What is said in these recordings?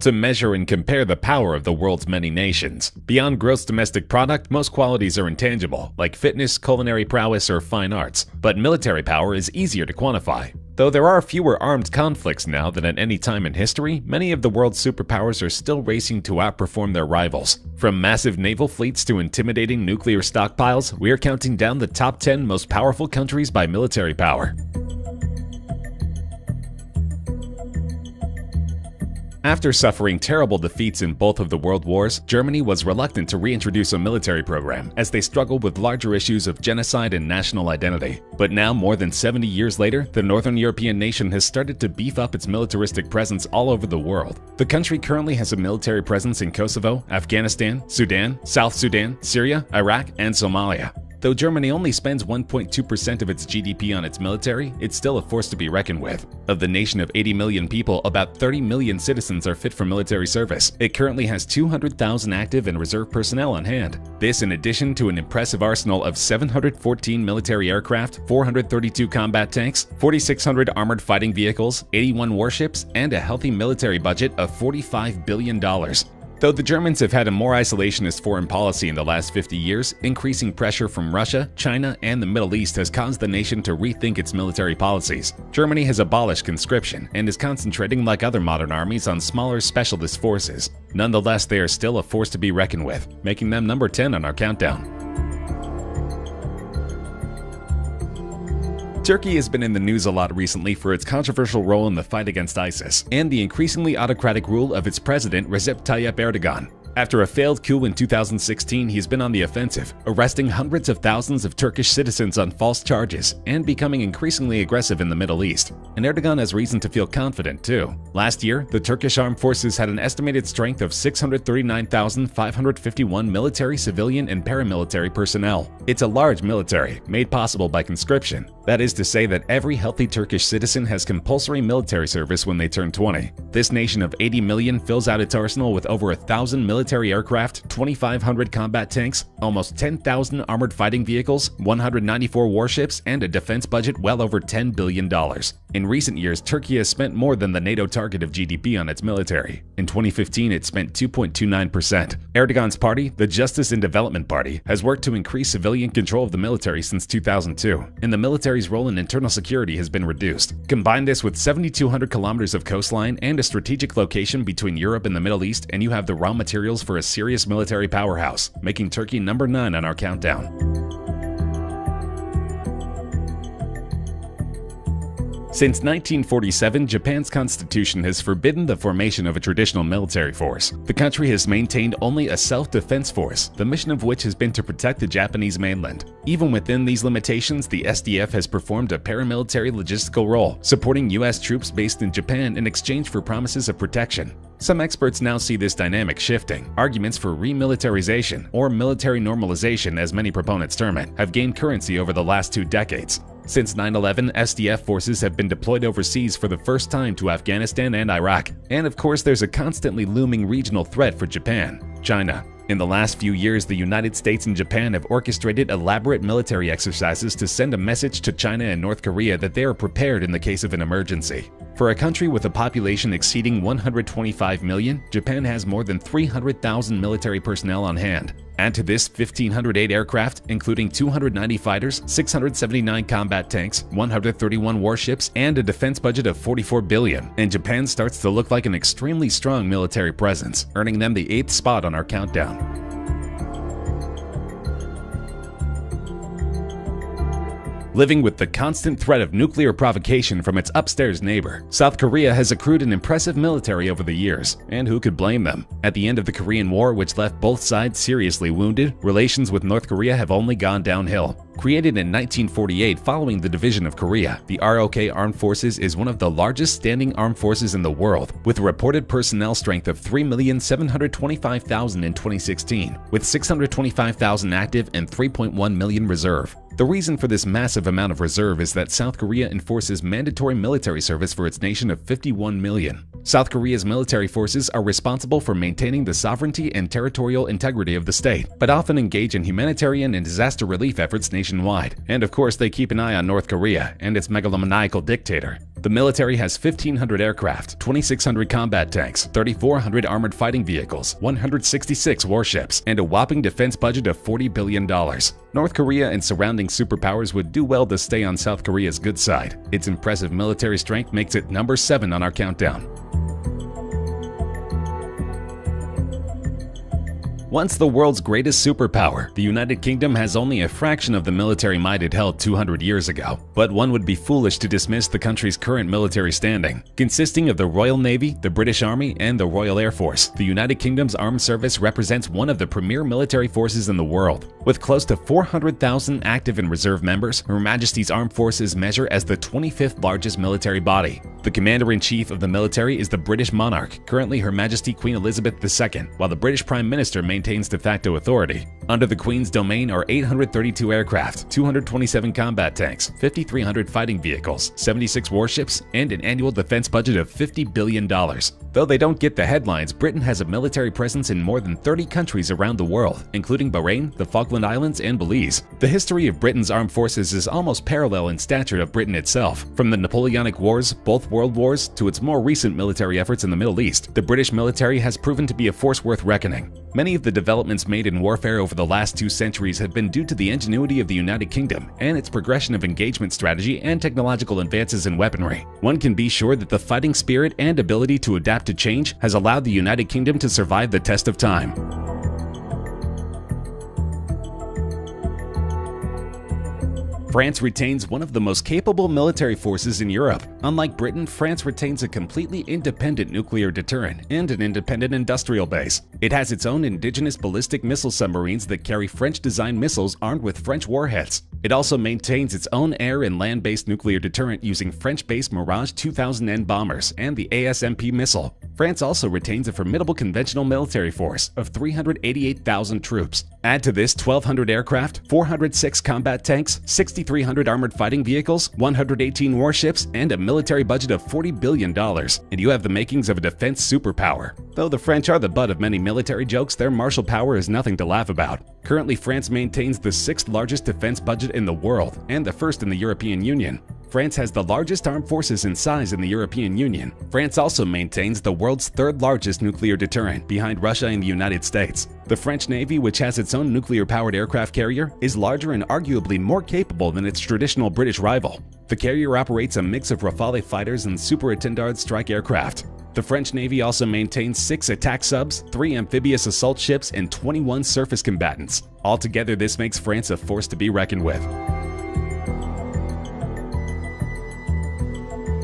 to measure and compare the power of the world's many nations. Beyond gross domestic product, most qualities are intangible, like fitness, culinary prowess, or fine arts, but military power is easier to quantify. Though there are fewer armed conflicts now than at any time in history, many of the world's superpowers are still racing to outperform their rivals. From massive naval fleets to intimidating nuclear stockpiles, we are counting down the top 10 most powerful countries by military power. After suffering terrible defeats in both of the world wars, Germany was reluctant to reintroduce a military program as they struggled with larger issues of genocide and national identity. But now, more than 70 years later, the Northern European nation has started to beef up its militaristic presence all over the world. The country currently has a military presence in Kosovo, Afghanistan, Sudan, South Sudan, Syria, Iraq, and Somalia. Though Germany only spends 1.2% of its GDP on its military, it's still a force to be reckoned with. Of the nation of 80 million people, about 30 million citizens are fit for military service. It currently has 200,000 active and reserve personnel on hand. This in addition to an impressive arsenal of 714 military aircraft, 432 combat tanks, 4,600 armored fighting vehicles, 81 warships, and a healthy military budget of $45 billion. Though the Germans have had a more isolationist foreign policy in the last 50 years, increasing pressure from Russia, China, and the Middle East has caused the nation to rethink its military policies. Germany has abolished conscription and is concentrating, like other modern armies, on smaller specialist forces. Nonetheless, they are still a force to be reckoned with, making them number 10 on our countdown. Turkey has been in the news a lot recently for its controversial role in the fight against ISIS and the increasingly autocratic rule of its president Recep Tayyip Erdogan. After a failed coup in 2016, he's been on the offensive, arresting hundreds of thousands of Turkish citizens on false charges and becoming increasingly aggressive in the Middle East. And Erdogan has reason to feel confident too. Last year, the Turkish armed forces had an estimated strength of 639,551 military, civilian, and paramilitary personnel. It's a large military, made possible by conscription. That is to say that every healthy Turkish citizen has compulsory military service when they turn 20. This nation of 80 million fills out its arsenal with over 1,000 military aircraft, 2,500 combat tanks, almost 10,000 armored fighting vehicles, 194 warships, and a defense budget well over $10 billion. In recent years, Turkey has spent more than the NATO target of GDP on its military. In 2015, it spent 2.29%. Erdogan's party, the Justice and Development Party, has worked to increase civilian control of the military since 2002, and the military's role in internal security has been reduced. Combine this with 7,200 kilometers of coastline and a strategic location between Europe and the Middle East, and you have the raw materials for a serious military powerhouse, making Turkey number 9 on our countdown. Since 1947, Japan's constitution has forbidden the formation of a traditional military force. The country has maintained only a self-defense force, the mission of which has been to protect the Japanese mainland. Even within these limitations, the SDF has performed a paramilitary logistical role, supporting U.S. troops based in Japan in exchange for promises of protection. Some experts now see this dynamic shifting. Arguments for remilitarization, or military normalization as many proponents term it, have gained currency over the last 2 decades. Since 9/11, SDF forces have been deployed overseas for the first time to Afghanistan and Iraq. And of course, there's a constantly looming regional threat for Japan, China. In the last few years, the United States and Japan have orchestrated elaborate military exercises to send a message to China and North Korea that they are prepared in the case of an emergency. For a country with a population exceeding 125 million, Japan has more than 300,000 military personnel on hand. Add to this 1,508 aircraft, including 290 fighters, 679 combat tanks, 131 warships, and a defense budget of $44 billion, and Japan starts to look like an extremely strong military presence, earning them the 8th spot on our countdown. Living with the constant threat of nuclear provocation from its upstairs neighbor, South Korea has accrued an impressive military over the years, and who could blame them? At the end of the Korean War, which left both sides seriously wounded, relations with North Korea have only gone downhill. Created in 1948 following the division of Korea, the ROK Armed Forces is one of the largest standing armed forces in the world, with a reported personnel strength of 3,725,000 in 2016, with 625,000 active and 3.1 million reserve. The reason for this massive amount of reserve is that South Korea enforces mandatory military service for its nation of 51 million. South Korea's military forces are responsible for maintaining the sovereignty and territorial integrity of the state, but often engage in humanitarian and disaster relief efforts nationwide. And of course, they keep an eye on North Korea and its megalomaniacal dictator. The military has 1,500 aircraft, 2,600 combat tanks, 3,400 armored fighting vehicles, 166 warships, and a whopping defense budget of $40 billion. North Korea and surrounding superpowers would do well to stay on South Korea's good side. Its impressive military strength makes it number 7 on our countdown. Once the world's greatest superpower, the United Kingdom has only a fraction of the military might it held 200 years ago. But one would be foolish to dismiss the country's current military standing. Consisting of the Royal Navy, the British Army, and the Royal Air Force, the United Kingdom's armed service represents one of the premier military forces in the world. With close to 400,000 active and reserve members, Her Majesty's Armed Forces measure as the 25th largest military body. The Commander-in-Chief of the military is the British monarch, currently Her Majesty Queen Elizabeth II, while the British Prime Minister maintains de facto authority. Under the Queen's domain are 832 aircraft, 227 combat tanks, 5,300 fighting vehicles, 76 warships, and an annual defense budget of $50 billion. Though they don't get the headlines, Britain has a military presence in more than 30 countries around the world, including Bahrain, the Falkland Islands, and Belize. The history of Britain's armed forces is almost parallel in stature of Britain itself. From the Napoleonic Wars, both world wars, to its more recent military efforts in the Middle East, the British military has proven to be a force worth reckoning. Many of the developments made in warfare over the last 2 centuries have been due to the ingenuity of the United Kingdom and its progression of engagement strategy and technological advances in weaponry. One can be sure that the fighting spirit and ability to adapt to change has allowed the United Kingdom to survive the test of time. France retains one of the most capable military forces in Europe. Unlike Britain, France retains a completely independent nuclear deterrent and an independent industrial base. It has its own indigenous ballistic missile submarines that carry French-designed missiles armed with French warheads. It also maintains its own air and land-based nuclear deterrent using French-based Mirage 2000N bombers and the ASMP missile. France also retains a formidable conventional military force of 388,000 troops. Add to this 1,200 aircraft, 406 combat tanks, 6,300 armored fighting vehicles, 118 warships, and a military budget of $40 billion, and you have the makings of a defense superpower. Though the French are the butt of many military jokes, their martial power is nothing to laugh about. Currently, France maintains the 6th largest defense budget in the world and the 1st in the European Union. France has the largest armed forces in size in the European Union. France also maintains the world's 3rd largest nuclear deterrent, behind Russia and the United States. The French Navy, which has its own nuclear-powered aircraft carrier, is larger and arguably more capable than its traditional British rival. The carrier operates a mix of Rafale fighters and Super Étendard strike aircraft. The French Navy also maintains 6 attack subs, 3 amphibious assault ships, and 21 surface combatants. Altogether, this makes France a force to be reckoned with.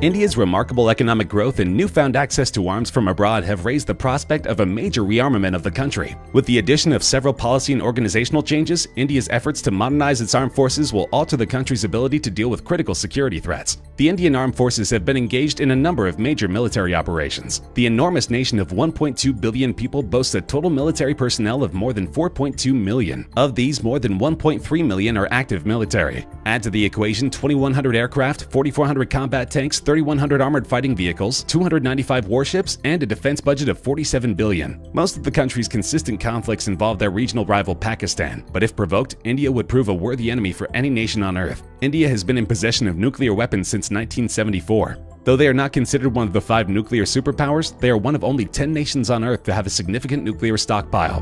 India's remarkable economic growth and newfound access to arms from abroad have raised the prospect of a major rearmament of the country. With the addition of several policy and organizational changes, India's efforts to modernize its armed forces will alter the country's ability to deal with critical security threats. The Indian armed forces have been engaged in a number of major military operations. The enormous nation of 1.2 billion people boasts a total military personnel of more than 4.2 million. Of these, more than 1.3 million are active military. Add to the equation 2,100 aircraft, 4,400 combat tanks, 3,100 armored fighting vehicles, 295 warships, and a defense budget of $47 billion. Most of the country's consistent conflicts involve their regional rival Pakistan, but if provoked, India would prove a worthy enemy for any nation on Earth. India has been in possession of nuclear weapons since 1974. Though they are not considered one of the 5 nuclear superpowers, they are one of only 10 nations on Earth to have a significant nuclear stockpile.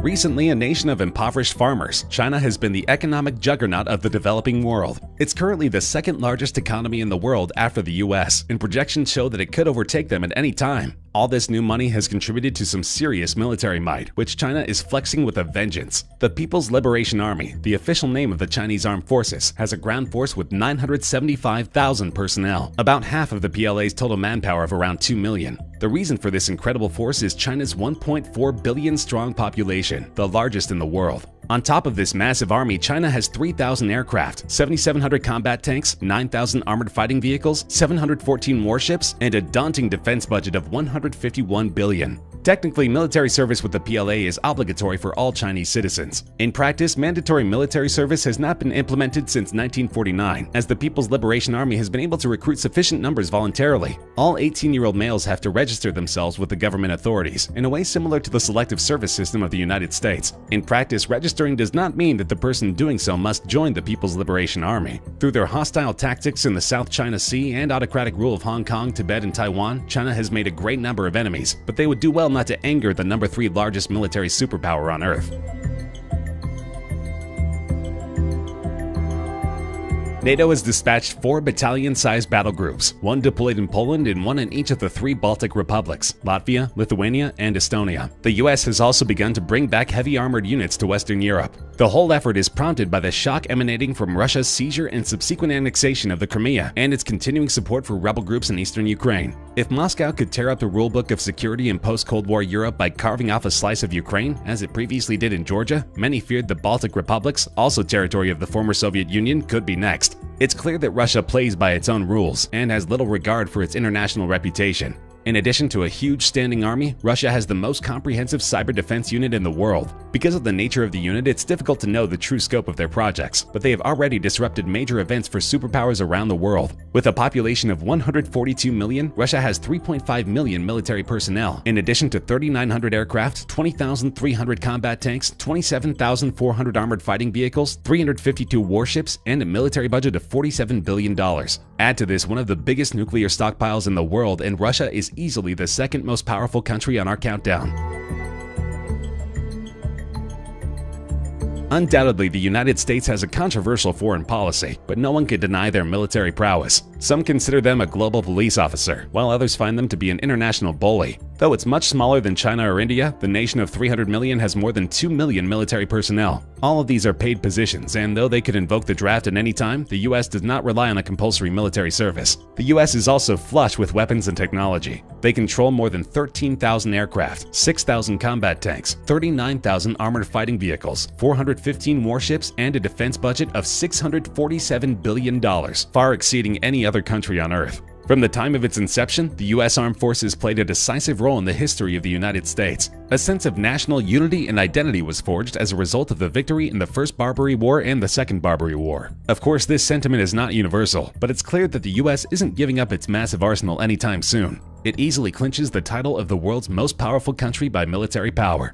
Recently, a nation of impoverished farmers, China has been the economic juggernaut of the developing world. It's currently the 2nd largest economy in the world after the US, and projections show that it could overtake them at any time. All this new money has contributed to some serious military might, which China is flexing with a vengeance. The People's Liberation Army, the official name of the Chinese Armed Forces, has a ground force with 975,000 personnel, about half of the PLA's total manpower of around 2 million. The reason for this incredible force is China's 1.4 billion strong population, the largest in the world. On top of this massive army, China has 3,000 aircraft, 7,700 combat tanks, 9,000 armored fighting vehicles, 714 warships, and a daunting defense budget of $151 billion. Technically, military service with the PLA is obligatory for all Chinese citizens. In practice, mandatory military service has not been implemented since 1949, as the People's Liberation Army has been able to recruit sufficient numbers voluntarily. All 18-year-old males have to register themselves with the government authorities, in a way similar to the selective service system of the United States. In practice, registering does not mean that the person doing so must join the People's Liberation Army. Through their hostile tactics in the South China Sea and autocratic rule of Hong Kong, Tibet, and Taiwan, China has made a great number of enemies, but they would do well not to anger the number 3 largest military superpower on Earth. NATO has dispatched 4 battalion-sized battle groups, 1 deployed in Poland and 1 in each of the 3 Baltic republics, Latvia, Lithuania, and Estonia. The US has also begun to bring back heavy armored units to Western Europe. The whole effort is prompted by the shock emanating from Russia's seizure and subsequent annexation of the Crimea and its continuing support for rebel groups in eastern Ukraine. If Moscow could tear up the rulebook of security in post-Cold War Europe by carving off a slice of Ukraine, as it previously did in Georgia, many feared the Baltic republics, also territory of the former Soviet Union, could be next. It's clear that Russia plays by its own rules and has little regard for its international reputation. In addition to a huge standing army, Russia has the most comprehensive cyber defense unit in the world. Because of the nature of the unit, it's difficult to know the true scope of their projects, but they have already disrupted major events for superpowers around the world. With a population of 142 million, Russia has 3.5 million military personnel, in addition to 3,900 aircraft, 20,300 combat tanks, 27,400 armored fighting vehicles, 352 warships, and a military budget of $47 billion. Add to this one of the biggest nuclear stockpiles in the world, and Russia is easily the second most powerful country on our countdown. Undoubtedly, the United States has a controversial foreign policy, but no one can deny their military prowess. Some consider them a global police officer, while others find them to be an international bully. Though it's much smaller than China or India, the nation of 300 million has more than 2 million military personnel. All of these are paid positions, and though they could invoke the draft at any time, the US does not rely on a compulsory military service. The US is also flush with weapons and technology. They control more than 13,000 aircraft, 6,000 combat tanks, 39,000 armored fighting vehicles, 415 warships, and a defense budget of $647 billion, far exceeding any other country on Earth. From the time of its inception, the U.S. Armed Forces played a decisive role in the history of the United States. A sense of national unity and identity was forged as a result of the victory in the First Barbary War and the Second Barbary War. Of course, this sentiment is not universal, but it's clear that the U.S. isn't giving up its massive arsenal anytime soon. It easily clinches the title of the world's most powerful country by military power.